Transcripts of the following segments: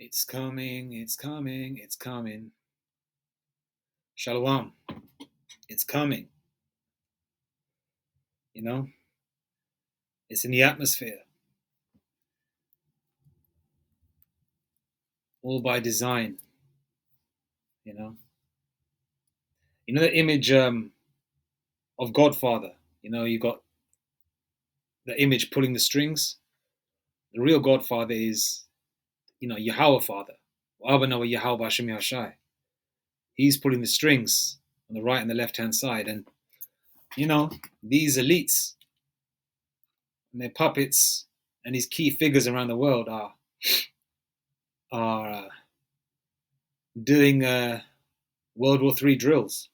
It's coming, it's coming, it's coming. Shalom. It's coming. You know, it's in the atmosphere. All by design. You know, the image of Godfather. You got the image pulling the strings. The real Godfather is, Yahweh Father. Abba Noah Yahweh Hashem Yahshai. He's pulling the strings on the right and the left hand side. And, these elites and their puppets and these key figures around the world are doing World War III drills.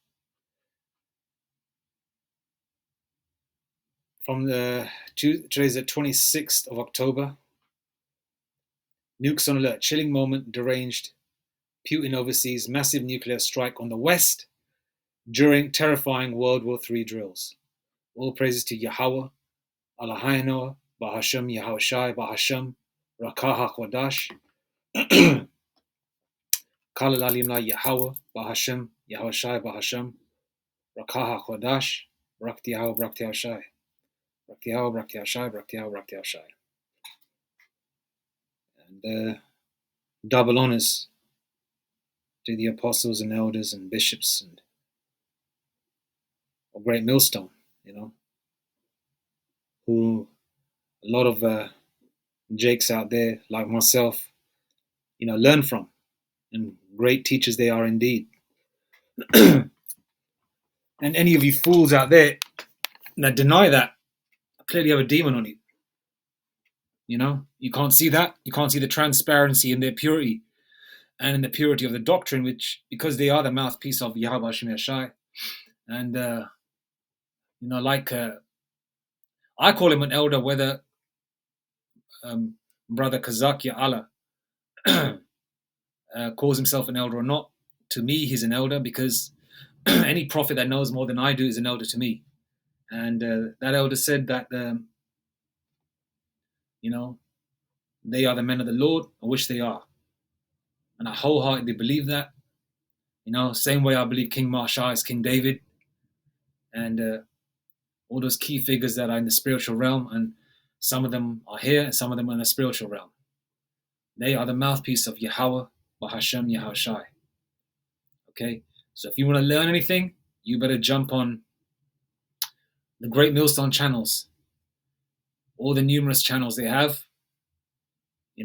From today's the 26th of October. Nukes on alert, chilling moment, deranged. Putin oversees massive nuclear strike on the West during terrifying World War III drills. All praises to Yahweh, Eloheinu, Bahashem Yahweh Shai, Bahashem, Rakah HaKodash, Kala Lalim La Yahweh, Bahashem Yahweh Shai, Bahashem, Rakah HaKodash, Brakti Yahweh, Brakti Shai. Brakti Yahweh, Brakti Shai, Brakti Yahweh, Brakti Shai. And double honors to the apostles and elders and bishops and a great millstone, who a lot of jakes out there like myself, learn from, and great teachers they are indeed. And any of you fools out there that deny that clearly have a demon on you. You can't see that. You can't see the transparency in their purity and in the purity of the doctrine, which, because they are the mouthpiece of Yahweh Hashem Yahshai. And, I call him an elder, whether Brother Kazak Allah calls himself an elder or not. To me, he's an elder because any prophet that knows more than I do is an elder to me. And that elder said that, they are the men of the Lord, of which they are. And I wholeheartedly believe that. Same way I believe King Marshal is King David. And all those key figures that are in the spiritual realm, and some of them are here and some of them are in the spiritual realm. They are the mouthpiece of Yahweh, Bahashem, Yahushai. Okay? So if you want to learn anything, you better jump on the great millstone channels, all the numerous channels they have,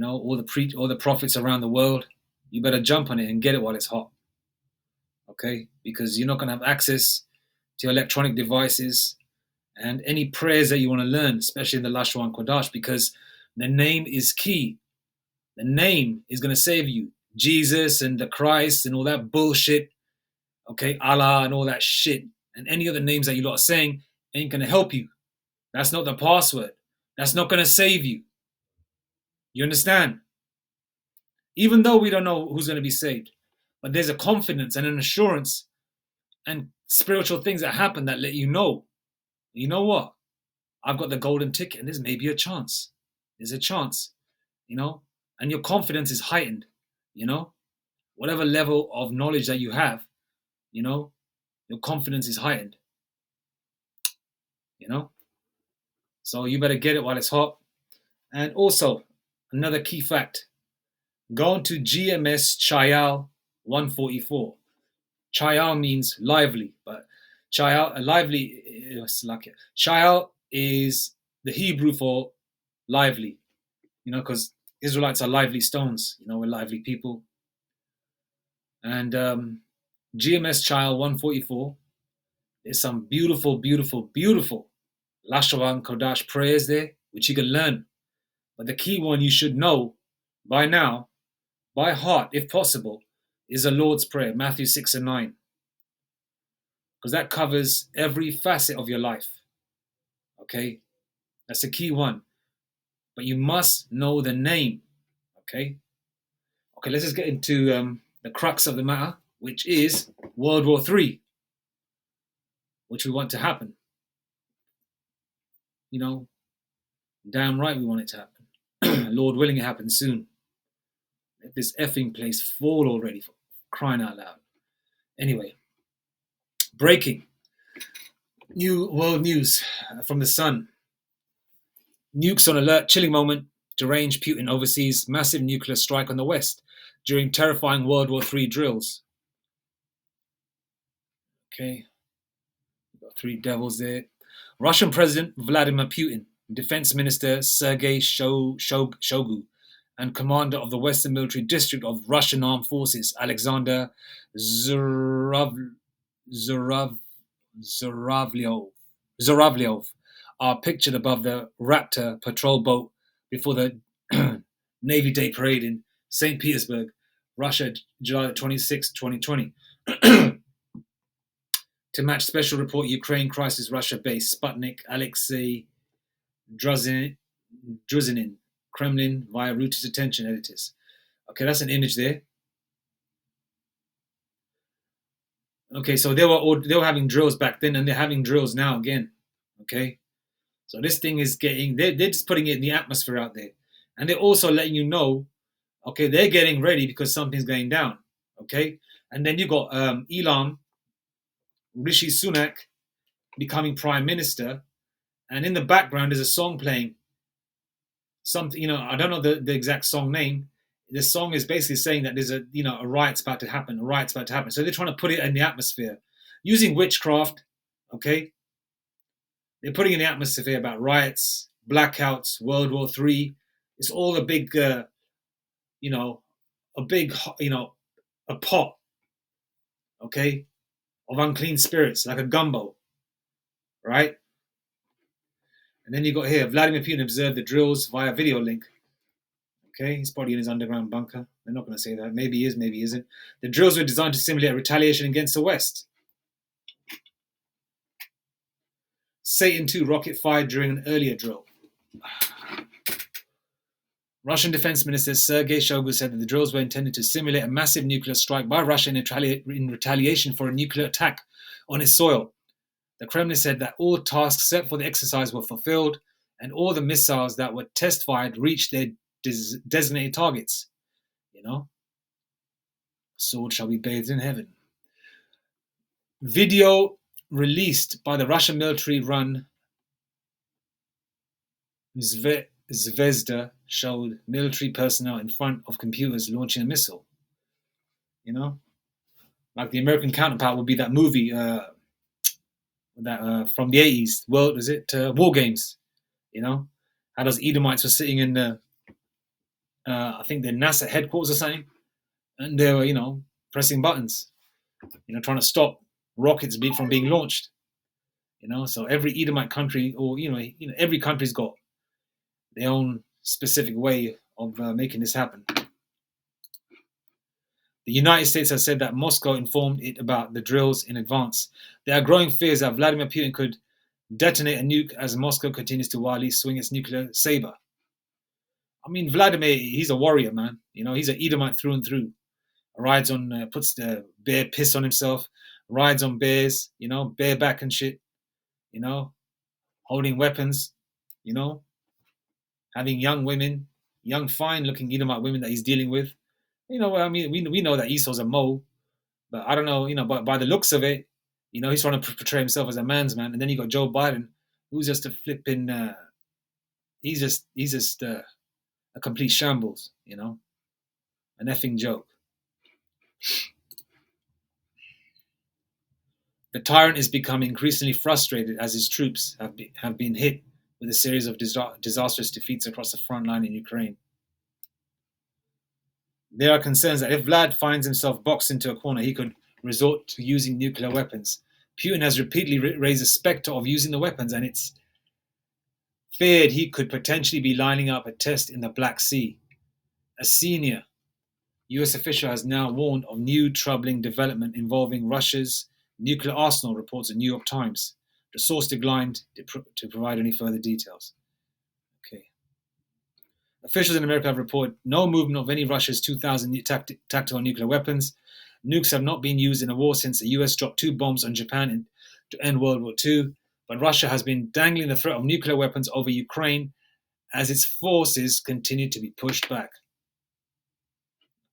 all the prophets around the world. You better jump on it and get it while it's hot. Okay? Because you're not going to have access to electronic devices and any prayers that you want to learn, especially in the Lashon Kodash, because the name is key. The name is going to save you. Jesus and the Christ and all that bullshit, okay, Allah and all that shit, and any other names that you lot are saying ain't going to help you. That's not the password. That's not going to save you. You understand? Even though we don't know who's going to be saved, but there's a confidence and an assurance and spiritual things that happen that let you know what? I've got the golden ticket and there's maybe a chance. There's a chance, and your confidence is heightened, whatever level of knowledge that you have, your confidence is heightened, So you better get it while it's hot. And also, another key fact, go on to GMS Chayal 144. Chayal means lively, but Chayal, lively, Chayal is the Hebrew for lively, because Israelites are lively stones, we're lively people. And GMS Chayal 144, there's some beautiful, beautiful, beautiful Lashon Kodash prayers there, which you can learn. But the key one you should know by now, by heart, if possible, is the Lord's Prayer, Matthew 6 and 9. Because that covers every facet of your life. Okay? That's the key one. But you must know the name. Okay? Okay, let's just get into the crux of the matter, which is World War III, which we want to happen. Damn right we want it to happen. Lord willing, it happens soon. Let this effing place fall already, for crying out loud. Anyway, breaking. New world news from the Sun. Nukes on alert, chilling moment. Deranged Putin oversees massive nuclear strike on the West during terrifying World War III drills. Okay, got three devils there. Russian President Vladimir Putin, Defense Minister Sergei Shoigu, and Commander of the Western Military District of Russian Armed Forces Alexander Zuravlyov are pictured above the Raptor patrol boat before the Navy Day Parade in St. Petersburg, Russia, July 26, 2020. To match special report Ukraine crisis Russia base, Sputnik, Alexei Druzinin, Kremlin via Reuters attention editors. Okay, that's an image there. Okay, so they were having drills back then, and they're having drills now again. Okay, so this thing is they're just putting it in the atmosphere out there, and they're also letting you know, okay, they're getting ready because something's going down. Okay, and then you got Elon, Rishi Sunak becoming prime minister, and in the background there's a song playing. Something, I don't know the exact song name. The song is basically saying that there's a riot's about to happen. A riot's about to happen. So they're trying to put it in the atmosphere using witchcraft. Okay, they're putting in the atmosphere about riots, blackouts, World War III. It's all a big, a pot. Okay, of unclean spirits, like a gumbo, right? And then you got here, Vladimir Putin observed the drills via video link. Okay, he's probably in his underground bunker. They're not going to say that. Maybe he is, maybe he isn't. The drills were designed to simulate retaliation against the West. Satan II rocket fired during an earlier drill. Russian Defense Minister Sergei Shoigu said that the drills were intended to simulate a massive nuclear strike by Russia in retaliation for a nuclear attack on its soil. The Kremlin said that all tasks set for the exercise were fulfilled, and all the missiles that were test-fired reached their designated targets. Sword shall be bathed in heaven. Video released by the Russian military-run Zvezda showed military personnel in front of computers launching a missile. Like the American counterpart would be that movie that from the 80s. War Games? How those Edomites were sitting in the I think the NASA headquarters or something, and they were pressing buttons, trying to stop rockets from being launched. So every Edomite country, or every country's got their own specific way of making this happen. The United States has said that Moscow informed it about the drills in advance. There are growing fears that Vladimir Putin could detonate a nuke as Moscow continues to wildly swing its nuclear saber. I mean, Vladimir, he's a warrior, man. He's an Edomite through and through. Rides on, puts the bear piss on himself, rides on bears, bareback and shit, holding weapons, having young women, young, fine-looking Edomite women that he's dealing with. We know that Esau's a mole, but I don't know, but by the looks of it, he's trying to portray himself as a man's man. And then you got Joe Biden, who's just a flipping, he's just a complete shambles, an effing joke. The tyrant is becoming increasingly frustrated as his troops have been hit with a series of disastrous defeats across the front line in Ukraine. There are concerns that if Vlad finds himself boxed into a corner, he could resort to using nuclear weapons. Putin has repeatedly raised the specter of using the weapons, and it's feared he could potentially be lining up a test in the Black Sea. A senior US official has now warned of new troubling development involving Russia's nuclear arsenal, reports the New York Times. The source declined to provide any further details. Okay. Officials in America have reported no movement of any Russia's 2,000 tactical nuclear weapons. Nukes have not been used in a war since the US dropped 2 bombs on Japan to end World War II, but Russia has been dangling the threat of nuclear weapons over Ukraine as its forces continue to be pushed back.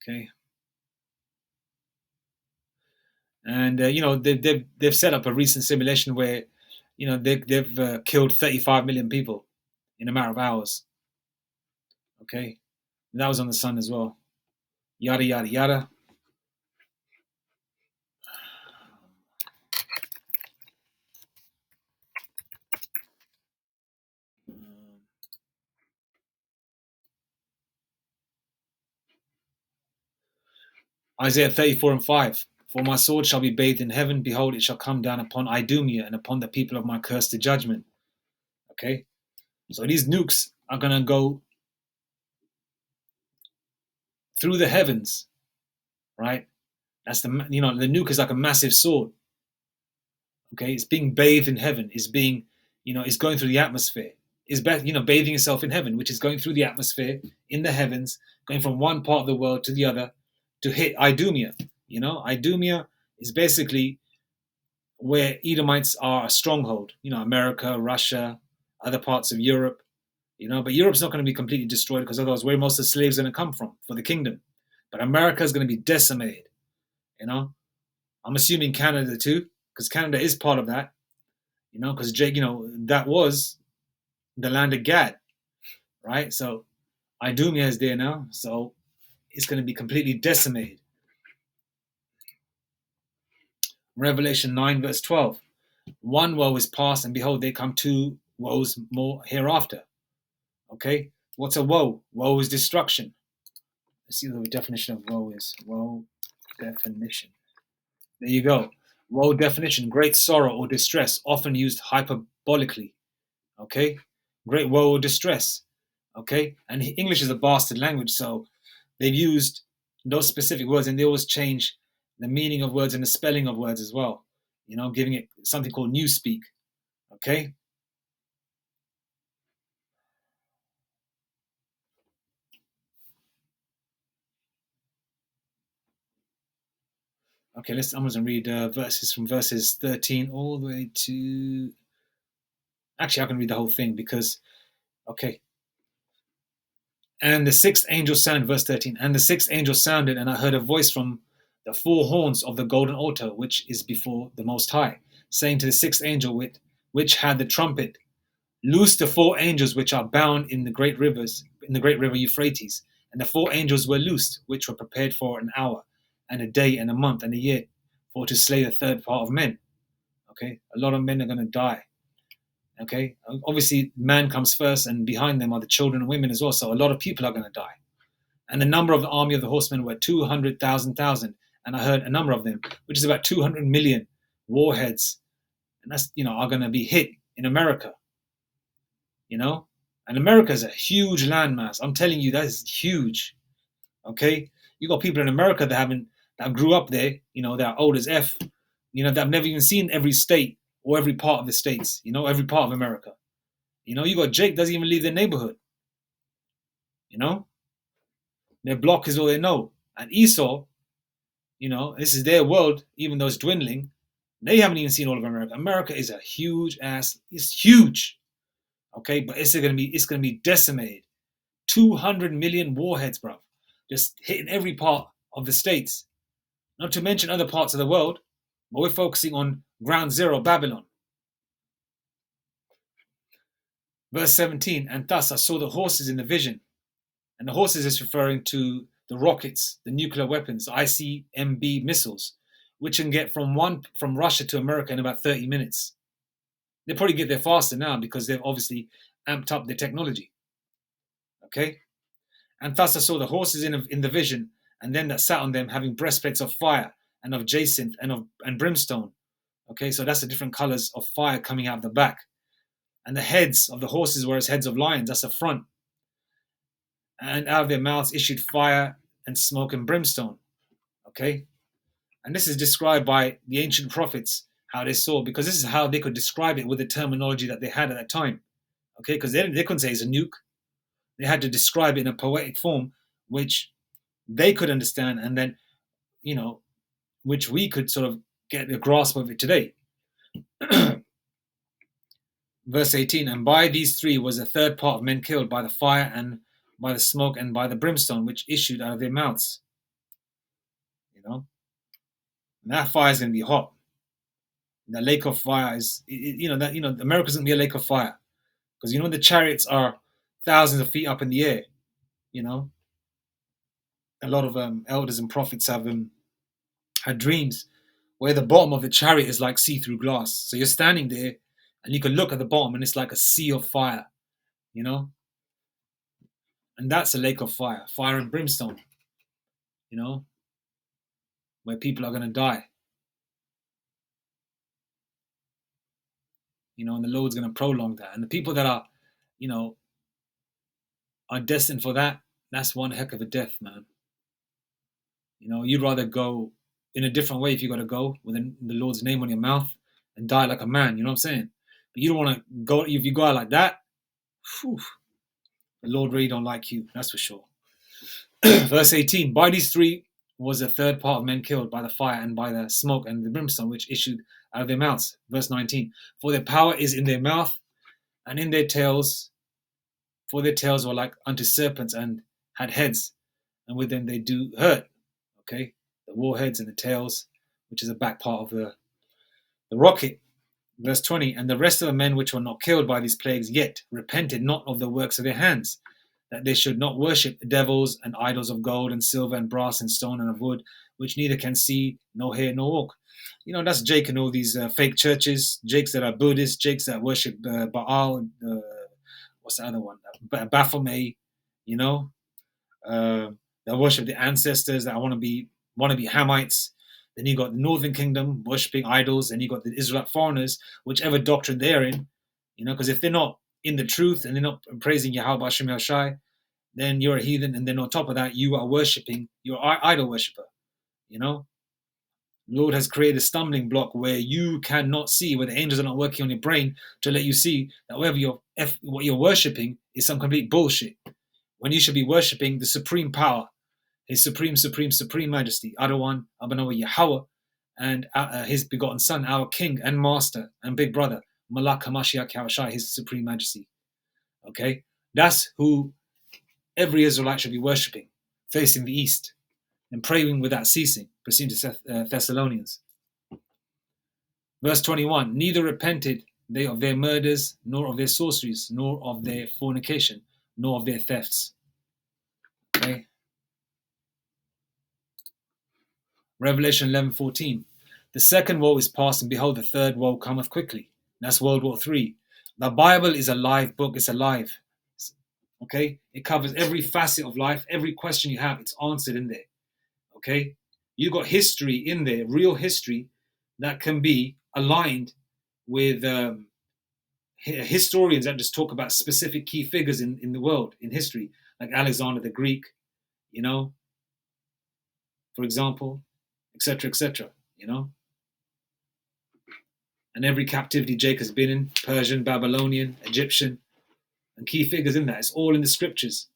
Okay. And they've set up a recent simulation where they've killed 35 million people in a matter of hours. Okay, and that was on the sun as well. Yada yada yada. Isaiah 34:5. For my sword shall be bathed in heaven. Behold, it shall come down upon Idumea and upon the people of my curse to judgment. Okay, so these nukes are gonna go through the heavens, right? That's the nuke is like a massive sword. Okay, it's being bathed in heaven. It's being, it's going through the atmosphere. It's bathing itself in heaven, which is going through the atmosphere in the heavens, going from one part of the world to the other to hit Idumea. Idumea is basically where Edomites are a stronghold. America, Russia, other parts of Europe. But Europe's not going to be completely destroyed because otherwise, where most of the slaves are going to come from for the kingdom. But America is going to be decimated. I'm assuming Canada too, because Canada is part of that. Because Jake, that was the land of Gad, right? So Idumea is there now, so it's going to be completely decimated. Revelation 9 verse 12. One woe is past, and behold, there come two woes more hereafter. Okay, what's a woe? Woe is destruction. Let's see what the definition of woe is. Woe definition. There you go. Woe definition: great sorrow or distress, often used hyperbolically. Okay, great woe or distress. Okay, and English is a bastard language, so they've used those specific words, and they always change the meaning of words and the spelling of words as well. Giving it something called newspeak. Okay. Okay, I'm going to read verses from verses 13 all the way to. Actually, I can read the whole thing because, okay. And the sixth angel sounded, verse 13, and the sixth angel sounded, and I heard a voice from the four horns of the golden altar, which is before the Most High, saying to the sixth angel, which had the trumpet, loose the four angels which are bound in the great river Euphrates. And the four angels were loosed, which were prepared for an hour, and a day, and a month, and a year, for to slay the third part of men. Okay, a lot of men are going to die. Okay, obviously man comes first, and behind them are the children and women as well. So a lot of people are going to die. And the number of the army of the horsemen were 200,000. And I heard a number of them, which is about 200 million warheads, and that's are going to be hit in America. And America is a huge landmass. I'm telling you, that is huge. Okay, you got people in America that grew up there. They're old as F. That have never even seen every state or every part of the states. Every part of America. You got Jake doesn't even leave their neighborhood. Their block is all they know. And Esau, this is their world, even though it's dwindling. They haven't even seen all of America. America is a huge ass. It's huge. Okay, but it's gonna be decimated. 200 million warheads, bro, just hitting every part of the states. Not to mention other parts of the world, but we're focusing on ground zero, Babylon. Verse 17, and thus I saw the horses in the vision. And the horses is referring to the rockets, the nuclear weapons, ICBM missiles, which can get from Russia to America in about 30 minutes. They probably get there faster now because they've obviously amped up the technology. Okay? And thus I saw the horses in the vision, and them that sat on them having breastplates of fire and of jacinth and brimstone. Okay, so that's the different colors of fire coming out of the back. And the heads of the horses were as heads of lions, that's the front. And out of their mouths issued fire and smoke and brimstone. Okay? And this is described by the ancient prophets, how they saw, because this is how they could describe it with the terminology that they had at that time. Okay, because they couldn't say it's a nuke. They had to describe it in a poetic form, which they could understand, and then, which we could sort of get a grasp of it today. Verse 18, and by these three was a third part of men killed by the fire and by the smoke and by the brimstone which issued out of their mouths. And that fire is going to be hot. That lake of fire is, America's going to be a lake of fire. Because, the chariots are thousands of feet up in the air, a lot of elders and prophets have had dreams where the bottom of the chariot is like see-through glass. So you're standing there and you can look at the bottom and it's like a sea of fire, and that's a lake of fire, fire and brimstone, where people are going to die, and the Lord's going to prolong that. And the people that are, are destined for that, that's one heck of a death, man. You'd rather go in a different way if you got to go with the Lord's name on your mouth and die like a man, you know what I'm saying? But you don't want to go, if you go out like that, whew, the Lord really don't like you, that's for sure. Verse 18, by these three was a third part of men killed by the fire and by the smoke and the brimstone which issued out of their mouths. Verse 19, for their power is in their mouth and in their tails, for their tails were like unto serpents and had heads, and with them they do hurt. Okay, the warheads and the tails, which is the back part of the rocket. Verse 20, and the rest of the men which were not killed by these plagues yet repented not of the works of their hands, that they should not worship devils and idols of gold and silver and brass and stone and of wood, which neither can see, nor hear, nor walk. That's Jake and all these fake churches, Jakes that are Buddhists, Jakes that worship Baal, what's the other one? Baphomet, that worship the ancestors, that want to be Hamites. Then you got the Northern Kingdom worshipping idols, and you got the Israelite foreigners, whichever doctrine they're in, because if they're not in the truth and they're not praising Yahweh Hashem Yahushai, then you're a heathen, and then on top of that, you are worshipping, you're an idol worshiper. The Lord has created a stumbling block where you cannot see, where the angels are not working on your brain to let you see that what you're worshipping is some complete bullshit. When you should be worshipping the supreme power, His supreme majesty, Adawan, Abanawa Yahweh, and His begotten Son, our King and Master and Big Brother, Malak HaMashiach Yahushai, His supreme majesty. Okay? That's who every Israelite should be worshipping, facing the east, and praying without ceasing, proceeding to Thessalonians. Verse 21, neither repented they of their murders, nor of their sorceries, nor of their fornication, nor of their thefts. Okay? Revelation 11:14. The second woe is past, and behold, the third woe cometh quickly. That's World War III. The Bible is a live book. It's alive. Okay? It covers every facet of life. Every question you have, it's answered in there. Okay? You got history in there, real history, that can be aligned with historians that just talk about specific key figures in the world, in history, like Alexander the Greek, for example, etc., etc., and every captivity Jake has been in, Persian, Babylonian, Egyptian, and key figures in that. It's all in the scriptures.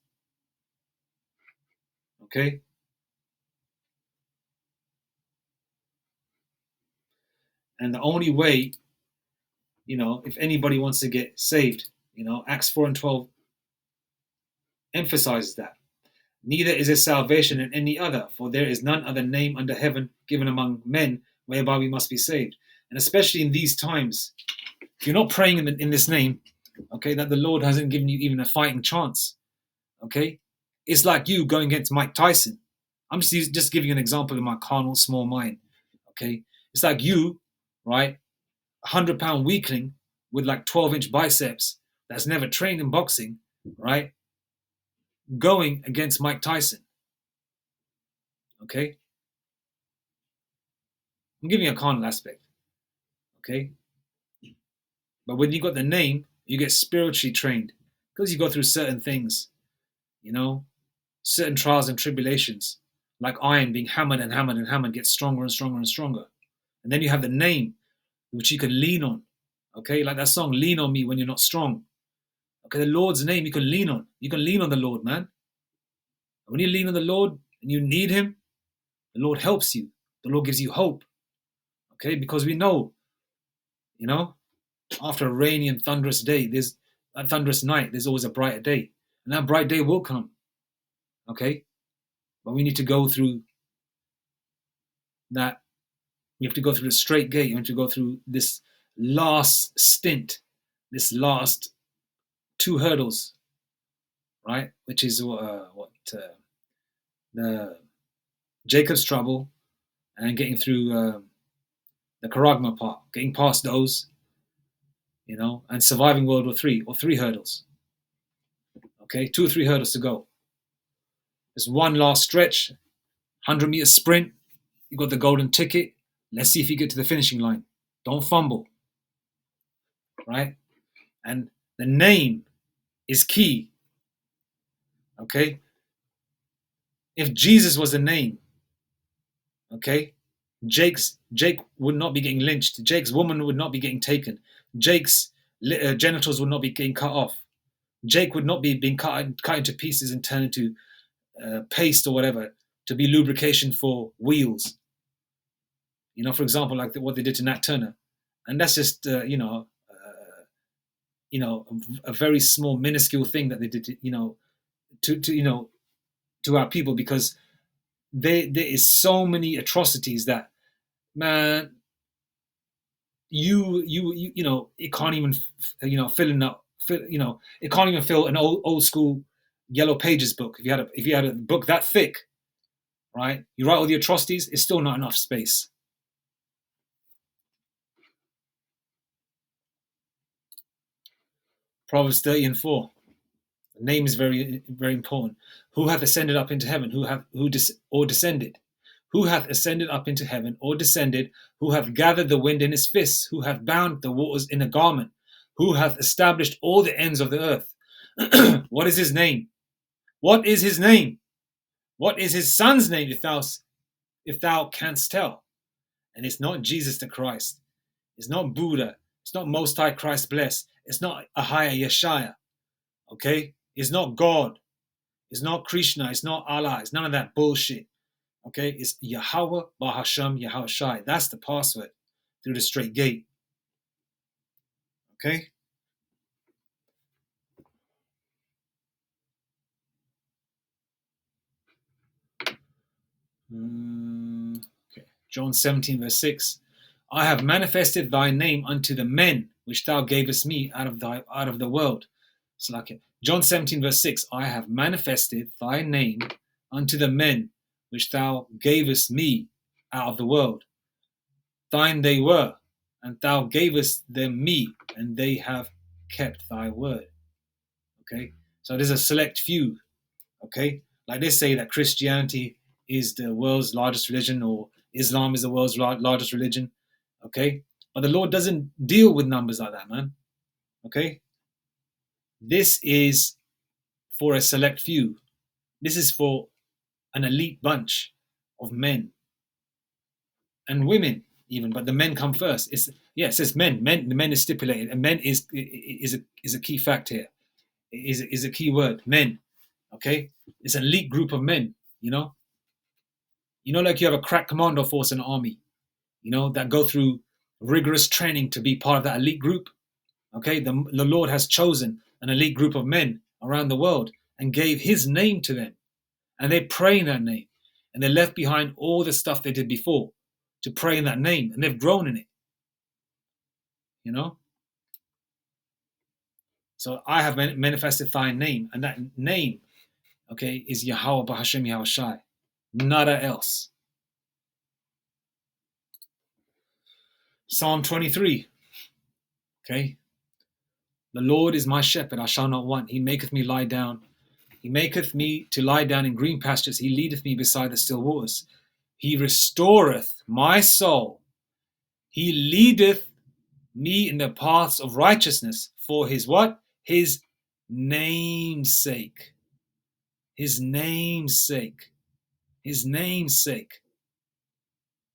Okay? And the only way, if anybody wants to get saved, Acts 4:12 emphasizes that. Neither is there salvation in any other, for there is none other name under heaven given among men whereby we must be saved. And especially in these times, if you're not praying in this name, okay, that the Lord hasn't given you even a fighting chance, okay? It's like you going against Mike Tyson. I'm just giving you an example in my carnal small mind, okay? It's like you, right, 100-pound weakling with like 12-inch biceps that's never trained in boxing, right, going against Mike Tyson, okay? I'm giving you a carnal aspect, okay? But when you got the name, you get spiritually trained because you go through certain things, certain trials and tribulations, like iron being hammered and hammered and hammered, gets stronger and stronger and stronger. And then you have the name, which you can lean on, okay? Like that song, Lean on Me When You're Not Strong. Okay, the Lord's name you can lean on. You can lean on the Lord, man. When you lean on the Lord and you need Him, the Lord helps you. The Lord gives you hope, okay? Because we know, after a rainy and thunderous day, there's a thunderous night, there's always a brighter day. And that bright day will come, okay? But we need to go through that you have to go through the straight gate. You have to go through this last stint, this last 2 hurdles, right? Which is the Jacob's trouble and getting through the Karagma part, getting past those, and surviving World War III, or 3 hurdles. Okay, 2 or 3 hurdles to go. There's one last stretch, 100-meter sprint. You got the golden ticket. Let's see if you get to the finishing line. Don't fumble, right? And the name is key. Okay, if Jesus was a name, okay, Jake would not be getting lynched. Jake's woman would not be getting taken. Jake's genitals would not be getting cut off. Jake would not be being cut into pieces and turned into paste or whatever to be lubrication for wheels. For example, like what they did to Nat Turner, and that's just a very small, minuscule thing that they did, to our people, because there is so many atrocities that, man, it can't even it can't even fill an old school Yellow Pages book. If you had a book that thick, right, you write all the atrocities, it's still not enough space. Proverbs 30:4. The name is very, very important. Who hath ascended up into heaven? Or descended? Who hath ascended up into heaven or descended? Who hath gathered the wind in his fists? Who hath bound the waters in a garment? Who hath established all the ends of the earth? What is his name? What is his name? What is his son's name, if thou canst tell? And it's not Jesus the Christ. It's not Buddha. It's not Most High Christ bless. It's not Ahaya Yeshaya. Okay? It's not God. It's not Krishna. It's not Allah. It's none of that bullshit. Okay? It's Yahweh Bahasham Yahweh Shai. That's the password through the straight gate. Okay? Okay. John 17:6. I have manifested thy name unto the men which thou gavest me out of the world. So like John 17:6. I have manifested thy name unto the men which thou gavest me out of the world. Thine they were, and thou gavest them me, and they have kept thy word. Okay, so there's a select few. Okay, like they say that Christianity is the world's largest religion, or Islam is the world's largest religion. Okay, but the Lord doesn't deal with numbers like that, man. Okay, this is for a select few. This is for an elite bunch of men and women, even, but the men come first. It says men. The men is stipulated, and men is a key fact here. Is a key word. Men. Okay, it's an elite group of men. Like you have a crack commando force in the army, that go through rigorous training to be part of that elite group. Okay, the Lord has chosen an elite group of men around the world and gave his name to them, and they pray in that name, and they left behind all the stuff they did before to pray in that name, and they've grown in it. So I have manifested thy name, and that name, okay, is Yahweh Bahashem Yahweh Shai, nada else. Psalm 23. Okay. The Lord is my shepherd, I shall not want. He maketh me lie down. He maketh me to lie down in green pastures. He leadeth me beside the still waters. He restoreth my soul. He leadeth me in the paths of righteousness for his what? His name's sake. His name's sake. His name's sake.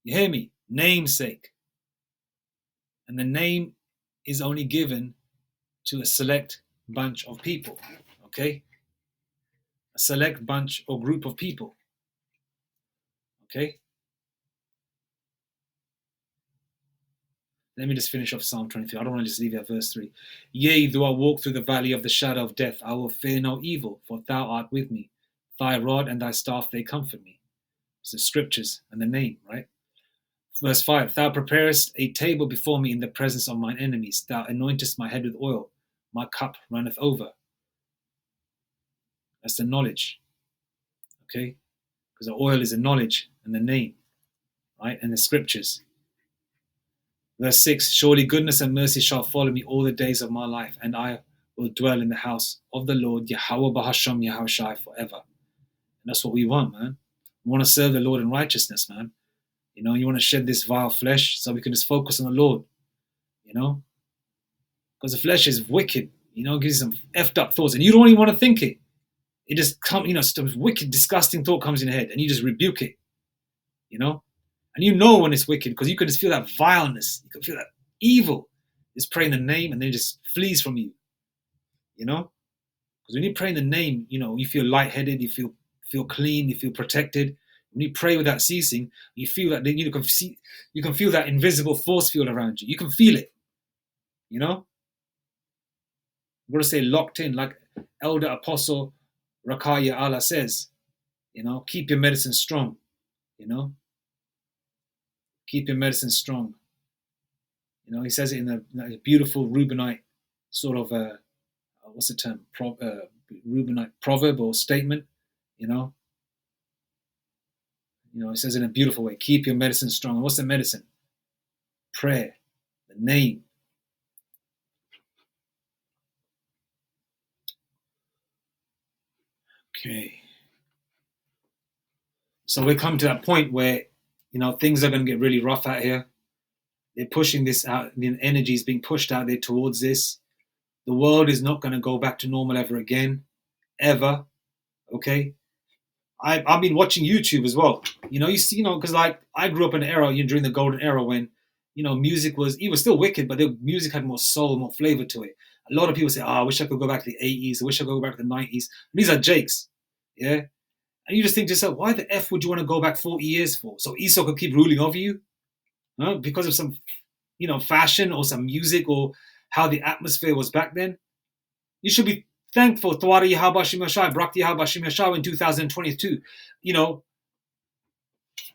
You hear me? Namesake. And the name is only given to a select bunch of people. Okay? A select bunch or group of people. Okay? Let me just finish off Psalm 23. I don't want to just leave it at verse 3. Yea, though I walk through the valley of the shadow of death, I will fear no evil, for thou art with me. Thy rod and thy staff, they comfort me. It's the scriptures and the name, right? Verse 5, thou preparest a table before me in the presence of mine enemies. Thou anointest my head with oil. My cup runneth over. That's the knowledge. Okay? Because the oil is the knowledge and the name, right? And the scriptures. Verse 6, surely goodness and mercy shall follow me all the days of my life, and I will dwell in the house of the Lord, Yahweh Bahasham Yahushai, forever. And that's what we want, man. We want to serve the Lord in righteousness, man. You know, you want to shed this vile flesh so we can just focus on the Lord, you know? Because the flesh is wicked, you know, gives you some effed up thoughts, and you don't even want to think it. It just comes, you know, some wicked, disgusting thought comes in your head, and you just rebuke it, you know? And you know when it's wicked because you can just feel that vileness. You can feel that evil. Just pray in the name and then it just flees from you, you know? Because when you pray in the name, you know, you feel lightheaded, you feel clean, you feel protected. When you pray without ceasing, you feel that you can feel that invisible force field around you. You can feel it, you know? I'm going to say locked in, like Elder Apostle Rakaya Allah says, you know, keep your medicine strong, you know? Keep your medicine strong. You know, he says it in a beautiful Reubenite sort of, what's the term? Reubenite proverb or statement, you know? You know, he says it in a beautiful way, keep your medicine strong. And what's the medicine? Prayer, the name. Okay. So we come to that point where, you know, things are going to get really rough out here. They're pushing this out. The energy is being pushed out there towards this. The world is not going to go back to normal ever again, ever. Okay. I've been watching YouTube as well. You know, you see, you know, because like I grew up in an era, you know, during the golden era when, you know, music was, it was still wicked, but the music had more soul, more flavor to it. A lot of people say, I wish I could go back to the 80s. I wish I could go back to the 90s. And these are jakes. Yeah. And you just think to yourself, why the F would you want to go back 40 years for? So Esau could keep ruling over you? Huh? Because of some, you know, fashion or some music or how the atmosphere was back then? You should be thankful. Tawari Yahabashim Yashai, Brakti Yahabashim Yashai in 2022. You know,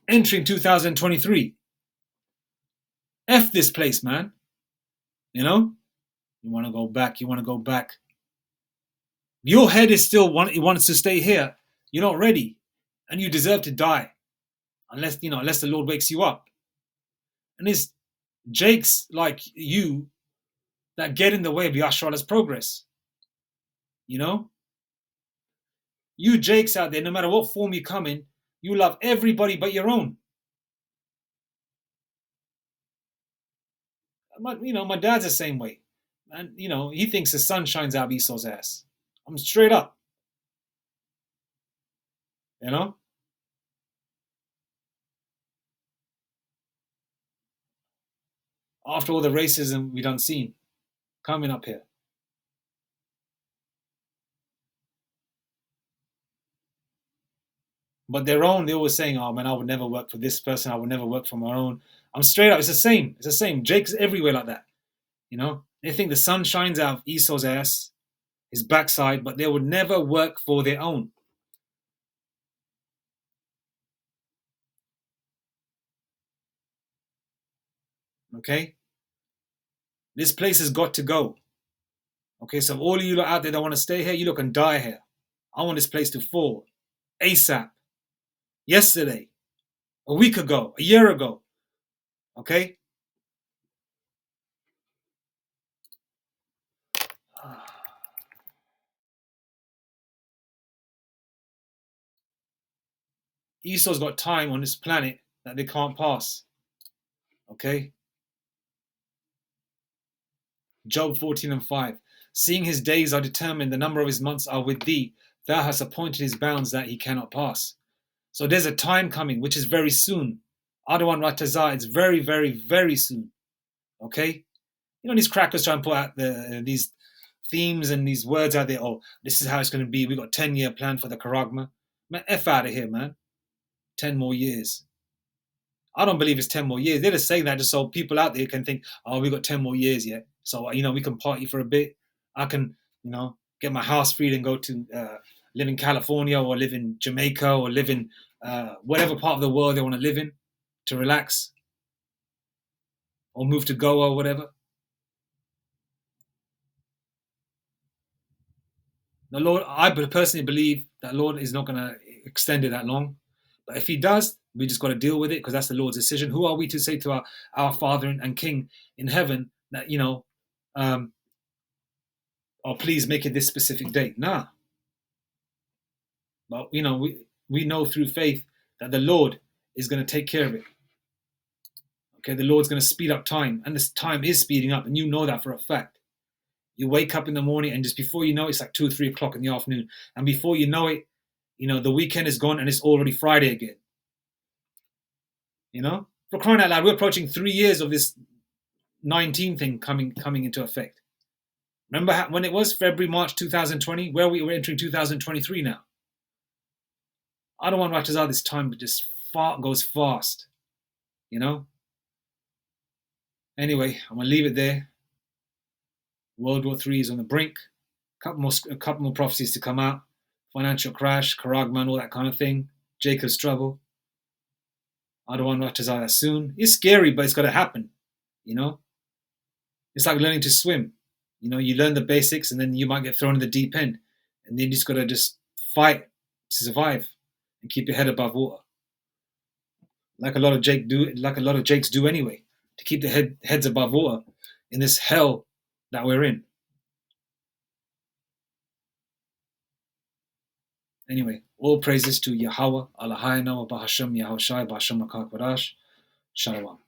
entering 2023. F this place, man. You know? You want to go back. You want to go back. Your head is still, it wants to stay here. You're not ready. And you deserve to die. Unless, you know, unless the Lord wakes you up. And it's jakes like you that get in the way of Yashralah's progress. You know? You jakes out there, no matter what form you come in, you love everybody but your own. You know, my dad's the same way. And, you know, he thinks the sun shines out of Esau's ass. I'm straight up. You know? After all the racism we done seen coming up here. But their own, they're always saying, oh man, I would never work for this person. I would never work for my own. I'm straight up. It's the same. It's the same. Jake's everywhere like that. You know? They think the sun shines out of Esau's ass, his backside, but they would never work for their own. Okay? This place has got to go. Okay, so all of you out there that want to stay here, you look and die here. I want this place to fall. ASAP. Yesterday. A week ago. A year ago. Okay? Esau's got time on this planet that they can't pass. Okay? Job 14:5. Seeing his days are determined, the number of his months are with thee. Thou hast appointed his bounds that he cannot pass. So there's a time coming, which is very soon. Adawan Ratazah, it's very, very, very soon. Okay? You know, these crackers try and put out these themes and these words out there. Oh, this is how it's going to be. We got 10-year plan for the Karagma. Man, F out of here, man. 10 more years. I don't believe it's 10 more years. They're just saying that just so people out there can think, oh, we got 10 more years yet. So, you know, we can party for a bit. I can, you know, get my house freed and go to live in California or live in Jamaica or live in whatever part of the world they want to live in to relax. or move to Goa or whatever. The Lord, I personally believe that Lord is not going to extend it that long. But if He does, we just got to deal with it because that's the Lord's decision. Who are we to say to our Father and King in heaven that, oh, please make it this specific date? Nah. But, we know through faith that the Lord is going to take care of it. Okay, the Lord's going to speed up time, and this time is speeding up, and you know that for a fact. You wake up in the morning, and just before you know it, it's like 2 or 3 o'clock in the afternoon, and before you know it, the weekend is gone, and it's already Friday again. For crying out loud, we're approaching 3 years of this 19 thing coming into effect. Remember when it was February, March 2020? Where we were entering 2023 now. I don't want to watch this time, but just goes fast. Anyway, I'm gonna leave it there. World War III is on the brink. A couple more prophecies to come out. Financial crash, Karagman, all that kind of thing. Jacob's trouble. I don't want to watch that soon. It's scary, but it's got to happen. It's like learning to swim. You learn the basics, and then you might get thrown in the deep end, and then you just got to fight to survive and keep your head above water. Like a lot of Jakes do anyway, to keep their heads above water in this hell that we're in. Anyway, all praises to Yahweh, Eloheinu, Bahashem, Yahushai, Bahashem Makak Barash, Shalom.